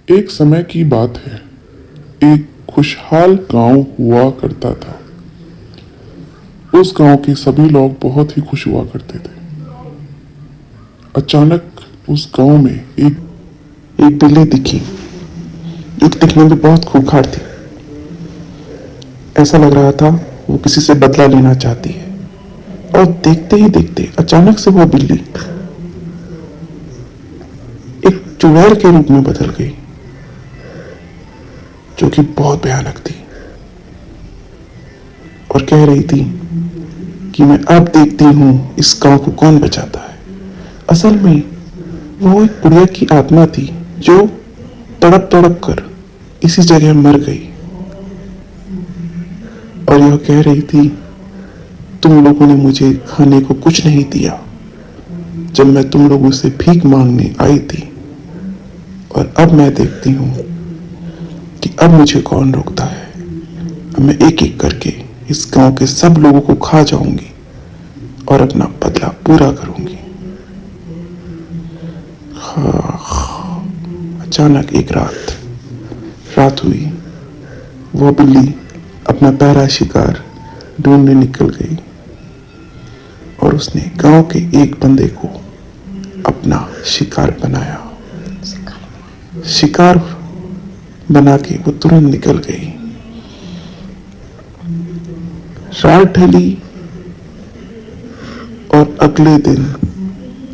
एक समय की बात है। एक खुशहाल गांव हुआ करता था। उस गांव के सभी लोग बहुत ही खुश हुआ करते थे। अचानक उस गांव में एक बिल्ली दिखी जो दिखने में बहुत खूंखार थी। ऐसा लग रहा था वो किसी से बदला लेना चाहती है। और देखते ही देखते अचानक से वो बिल्ली एक चुड़ैल के रूप में बदल गई, जो कि बहुत भयानक थी और कह रही थी कि मैं अब देखती हूँ इस गांव को कौन बचाता है। असल में वो एक बुढ़िया की आत्मा थी जो तड़प तड़प कर इसी जगह मर गई और यह कह रही थी, तुम लोगों ने मुझे खाने को कुछ नहीं दिया जब मैं तुम लोगों से भीख मांगने आई थी, और अब मैं देखती हूँ कि अब मुझे कौन रोकता है। अब मैं एक एक करके इस गांव के सब लोगों को खा जाऊंगी और अपना बदला पूरा करूंगी। अचानक एक रात हुई। वो बिल्ली अपना प्यारा शिकार ढूंढने निकल गई और उसने गांव के एक बंदे को अपना शिकार बनाया। शिकार बना के वो तुरंत निकल गई। रात ढली और अगले दिन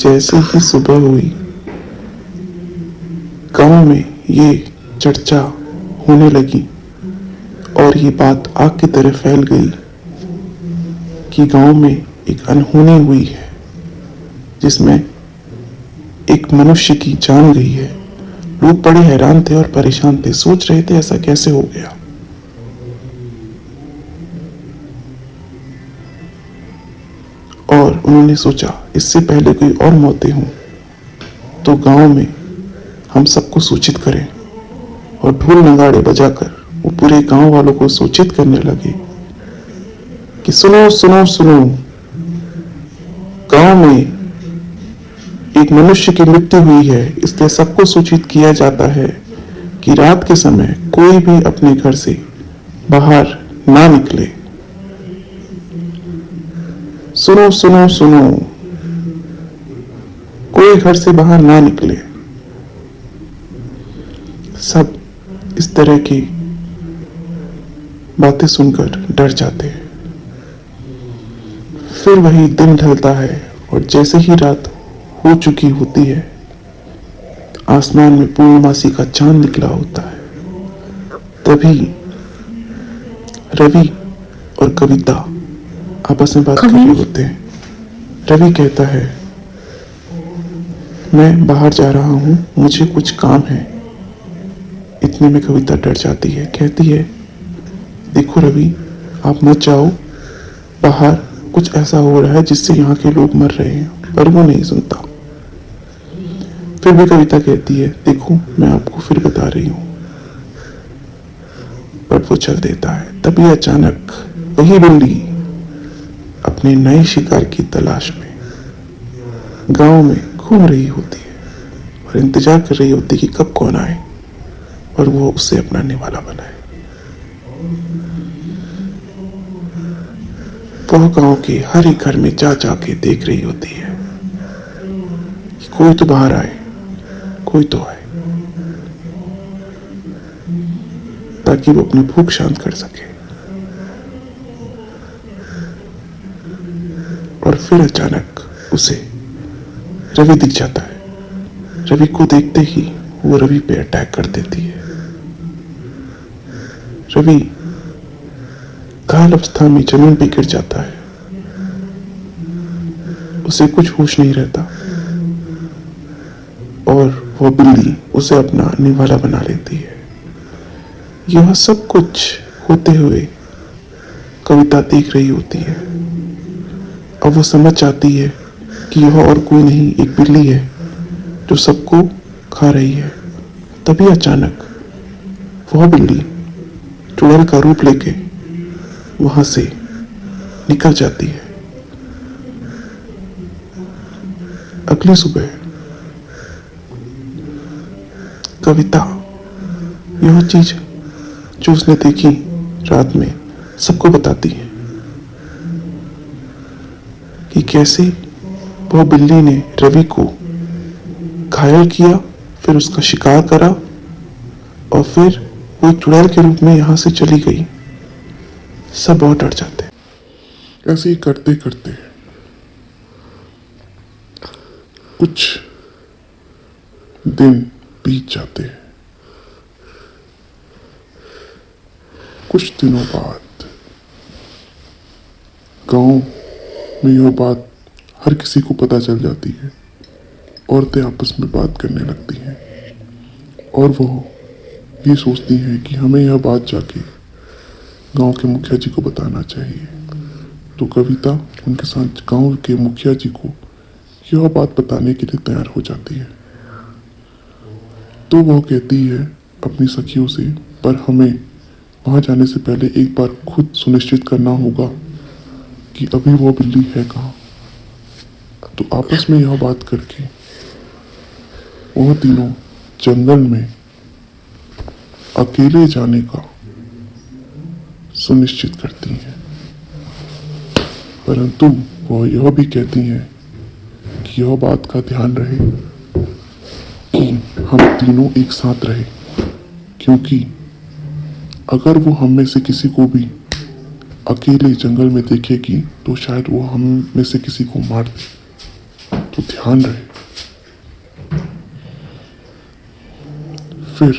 जैसे ही सुबह हुई, गांव में ये चर्चा होने लगी और ये बात आग की तरह फैल गई कि गांव में एक अनहोनी हुई है जिसमें एक मनुष्य की जान गई है। लोग बड़े हैरान थे और परेशान थे, सोच रहे थे ऐसा कैसे हो गया। और उन्होंने सोचा इससे पहले कोई और मौतें हों तो गांव में हम सबको सूचित करें, और ढोल नगाड़े बजाकर वो पूरे गांव वालों को सूचित करने लगे कि सुनो सुनो सुनो, गांव में एक मनुष्य की मृत्यु हुई है, इसलिए सबको सूचित किया जाता है कि रात के समय कोई भी अपने घर से बाहर ना निकले। सुनो सुनो सुनो, कोई घर से बाहर ना निकले। सब इस तरह की बातें सुनकर डर जाते हैं। फिर वही दिन ढलता है और जैसे ही रात हो चुकी होती है, आसमान में पूर्णमासी का चांद निकला होता है। तभी रवि और कविता आपस में बात कर रहे होते हैं। रवि कहता है, मैं बाहर जा रहा हूँ, मुझे कुछ काम है। इतने में कविता डर जाती है, कहती है, देखो रवि, आप मत जाओ, बाहर कुछ ऐसा हो रहा है जिससे यहाँ के लोग मर रहे हैं। पर वो नहीं सुनता। फिर भी कविता कहती है, देखो मैं आपको फिर बता रही हूँ। पर वो चल देता है। तभी अचानक वही बिल्ली अपने नए शिकार की तलाश में गांव में घूम रही होती है और इंतजार कर रही होती है कि कब कौन आए और वो उसे अपना निवाला बनाए। वह गांव के हर एक घर में जा जाके देख रही होती है कि कोई तो बाहर आए, कोई तो आए, ताकि वो अपनी भूख शांत कर सके। और फिर अचानक उसे रवि दिख जाता है। रवि को देखते ही वो रवि पे अटैक कर देती है। रवि घायल अवस्था में जमीन पे गिर जाता है। उसे कुछ होश नहीं रहता और वो बिल्ली उसे अपना निवाला बना लेती है। यह सब कुछ होते हुए कविता देख रही होती है। अब वो समझ जाती है कि यह और कोई नहीं, एक बिल्ली है जो सबको खा रही है। तभी अचानक वह बिल्ली चुड़ैल का रूप लेके वहां से निकल जाती है। अगली सुबह कविता यह चीज जो उसने देखी रात में सबको बताती है कि कैसे वह बिल्ली ने रवि को घायल किया, फिर उसका शिकार करा और फिर वो एक चुड़ैल के रूप में यहाँ से चली गई। सब बहुत डर जाते हैं। ऐसे ही करते करते कुछ दिन बीत जाते हैं। कुछ दिनों बाद गांव में यह बात हर किसी को पता चल जाती है। औरतें आपस में बात करने लगती हैं और वह ये सोचती हैं कि हमें यह बात जाके गांव के मुखिया जी को बताना चाहिए। तो कविता उनके साथ गांव के मुखिया जी को यह बात बताने के लिए तैयार हो जाती है। तो वह कहती है अपनी सखियों से, पर हमें वहां जाने से पहले एक बार खुद सुनिश्चित करना होगा कि अभी वो बिल्ली है कहाँ। तो आपस में यह बात करके वह तीनों जंगल में अकेले जाने का सुनिश्चित करती हैं, परंतु वह यह भी कहती हैं कि यह बात का ध्यान रहे कि हम तीनों एक साथ रहे, क्योंकि अगर वो हम में से किसी को भी अकेले जंगल में देखेगी तो शायद वो हम में से किसी को मार दे। तो ध्यान रहे। फिर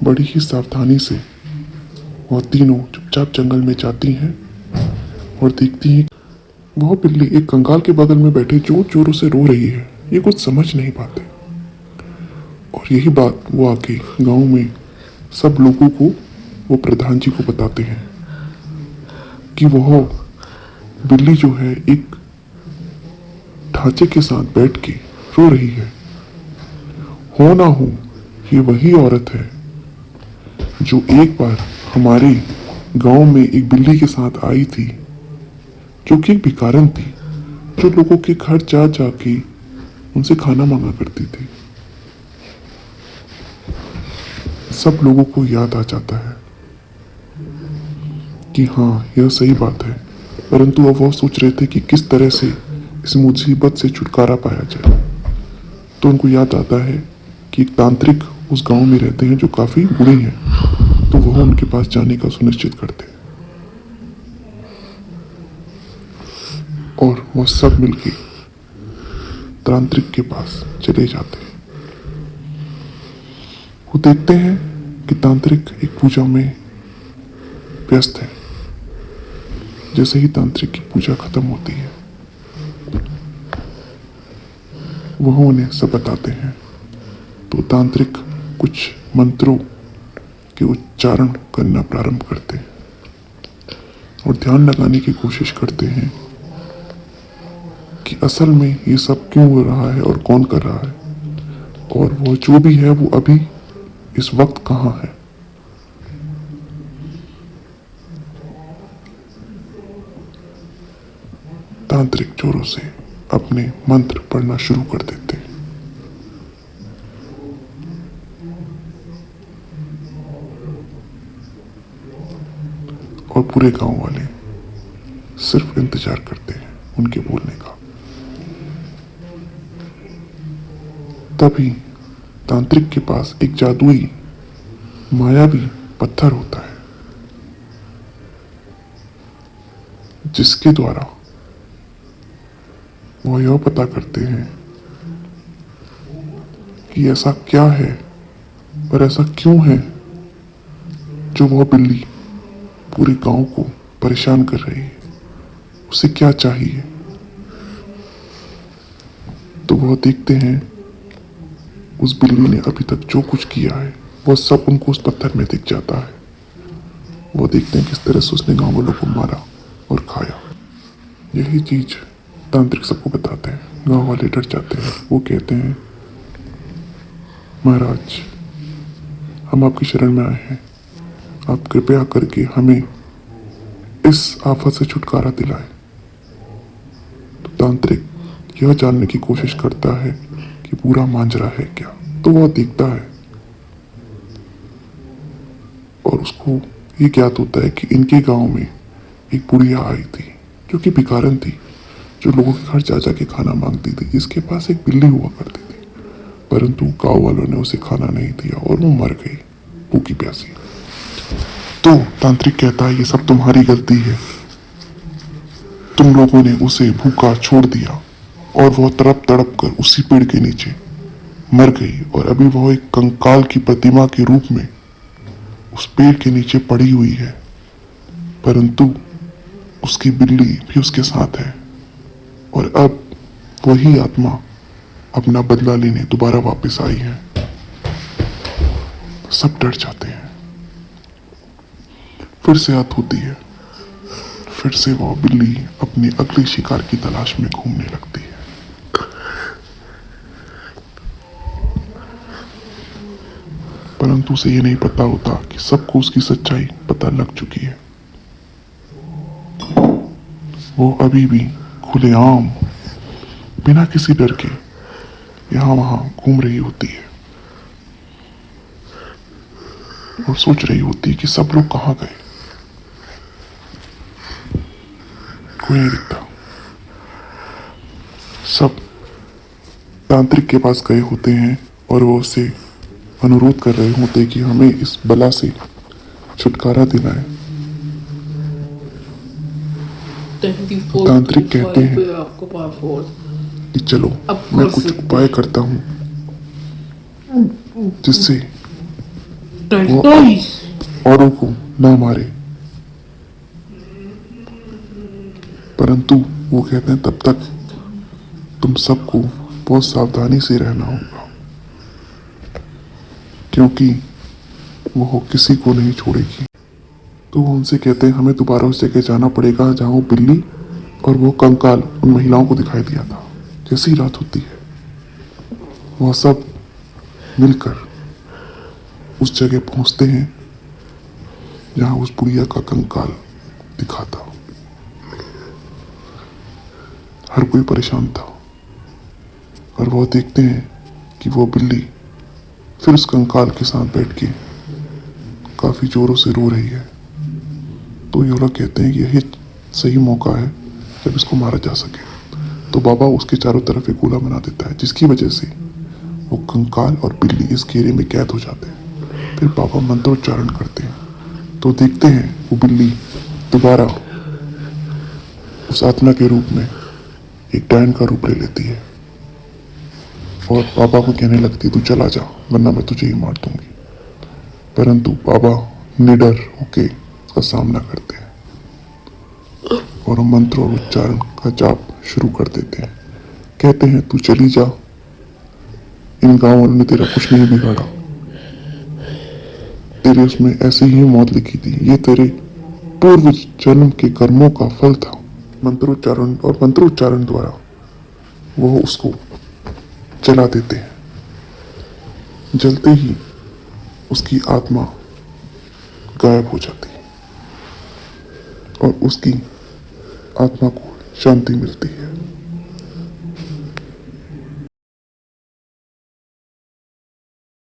बड़ी ही सावधानी से वह तीनों चुपचाप जंगल में जाती हैं और देखती हैं वह बिल्ली एक कंगाल के बगल में बैठे जोर जोरों से रो रही है। ये कुछ समझ नहीं पाते और यही बात वो आके गांव में सब लोगों को, वो प्रधान जी को बताते हैं कि वह बिल्ली जो है एक ढांचे के साथ बैठ के रो रही है। हो ना हो ये वही औरत है जो एक बार हमारे गांव में एक बिल्ली के साथ आई थी, जो कि एक भिखारन थी, जो लोगों के घर जा जाके उनसे खाना मांगा करती थी। सब लोगों को याद आ जाता है कि हाँ यह सही बात है, परंतु अब वह सोच रहे थे कि किस तरह से इस मुसीबत से छुटकारा पाया जाए। तो उनको याद आता है कि एक तांत्रिक उस गांव में रहते हैं जो काफी बूढ़े हैं, तो वह उनके पास जाने का सुनिश्चित करते हैं और वह सब मिलके तांत्रिक के पास चले जाते हैं। वो देखते हैं कि तांत्रिक एक पूजा में व्यस्त है। जैसे ही तांत्रिक की पूजा खत्म होती है वह उन्हें सब बताते हैं। तो तांत्रिक कुछ मंत्रों के उच्चारण करना प्रारंभ करते हैं और ध्यान लगाने की कोशिश करते हैं कि असल में ये सब क्यों हो रहा है और कौन कर रहा है, और वो जो भी है वो अभी इस वक्त कहाँ है। तांत्रिक जोरों से अपने मंत्र पढ़ना शुरू कर देते हैं। और पूरे गांव वाले सिर्फ इंतजार करते हैं उनके बोलने का। तभी तांत्रिक के पास एक जादुई मायावी पत्थर होता है, जिसके द्वारा वह यह पता करते हैं कि ऐसा क्या है और ऐसा क्यों है जो वह बिल्ली पूरे गांव को परेशान कर रही है। उसे क्या चाहिए। तो वह देखते हैं उस बिल्ली ने अभी तक जो कुछ किया है वह सब उनको उस पत्थर में दिख जाता है। वो देखते हैं किस तरह से उसने गांव वालों को मारा और खाया। यही चीज तांत्रिक सबको बताते हैं। गांव वाले डर जाते हैं। वो कहते हैं, महाराज हम आपकी शरण में आए हैं, आप कृपया करके हमें इस आफत से छुटकारा दिलाएं। तो तांत्रिक यह जानने की कोशिश करता है कि पूरा मांजरा है क्या। तो वह देखता है और उसको ये ज्ञात होता है कि इनके गांव में एक बुढ़िया आई थी जो कि भिखारन थी, जो लोगों के घर जा जा के खाना मांगती थी। इसके पास एक बिल्ली हुआ करती थी, परंतु गांव वालों ने उसे खाना नहीं दिया और वो मर गई भूखी प्यासी। तो तांत्रिक कहता है ये सब तुम्हारी गलती है, तुम लोगों ने उसे भूखा छोड़ दिया और वह तड़प तड़प कर उसी पेड़ के नीचे मर गई और अभी वह एक कंकाल की प्रतिमा के रूप में उस पेड़ के नीचे पड़ी हुई है, परंतु उसकी बिल्ली भी उसके साथ है। और अब वही आत्मा अपना बदला लेने दोबारा वापस आई है। सब डर जाते हैं। फिर से रात होती है, फिर से वह बिल्ली अपने अगले शिकार की तलाश में घूमने लगती है। परंतु उसे ये नहीं पता होता कि सबको उसकी सच्चाई पता लग चुकी है। वो अभी भी खुलेआम बिना किसी डर के यहां वहां घूम रही होती है और सोच रही होती है कि सब लोग कहां गए, कोई नहीं दिखता। सब तांत्रिक के पास गए होते हैं और वो उससे अनुरोध कर रहे होते हैं कि हमें इस बला से छुटकारा दिलाएं। तांत्रिक कहते हैं कि चलो मैं कुछ उपाय करता हूं जिससे वो औरों को ना मारे, परंतु वो कहते हैं तब तक तुम सबको बहुत सावधानी से रहना होगा, क्योंकि वो किसी को नहीं छोड़ेगी। तो वो उनसे कहते हैं हमें दोबारा उस जगह जाना पड़ेगा जहां वो बिल्ली और वो कंकाल उन महिलाओं को दिखाई दिया था। जैसी रात होती है वह सब मिलकर उस जगह पहुंचते हैं जहां उस बुढ़िया का कंकाल दिखा था। हर कोई परेशान था और वह देखते हैं कि वो बिल्ली फिर उस कंकाल के साथ बैठ के काफी जोरों से रो रही है। तो ये लोग कहते हैं कि यही सही मौका है जब इसको मारा जा सके। तो बाबा उसके चारों तरफ एक गोला बना देता है, जिसकी वजह से वो कंकाल और बिल्ली इस घेरे में कैद हो जाते हैं। फिर बाबा मंत्रोच्चारण करते हैं तो देखते हैं वो बिल्ली दोबारा उस आत्मा के रूप में एक डायन का रूप ले लेती है और बाबा को कहने लगती है तू चला जा वरना मैं तुझे ही मार दूंगी। परंतु बाबा निडर होके उसका सामना करते हैं और मंत्र और उच्चारण का जाप शुरू कर देते हैं। कहते हैं तू चली जा, इन गांव वालों ने तेरा कुछ नहीं बिगाड़ा, तेरे उसमें ऐसी ही मौत लिखी थी, ये तेरे पूर्व जन्म के कर्मों का फल था। मंत्रोच्चारण द्वारा वो उसको जला देते हैं। जलते ही उसकी आत्मा गायब हो जाती है और उसकी आत्मा को शांति मिलती है।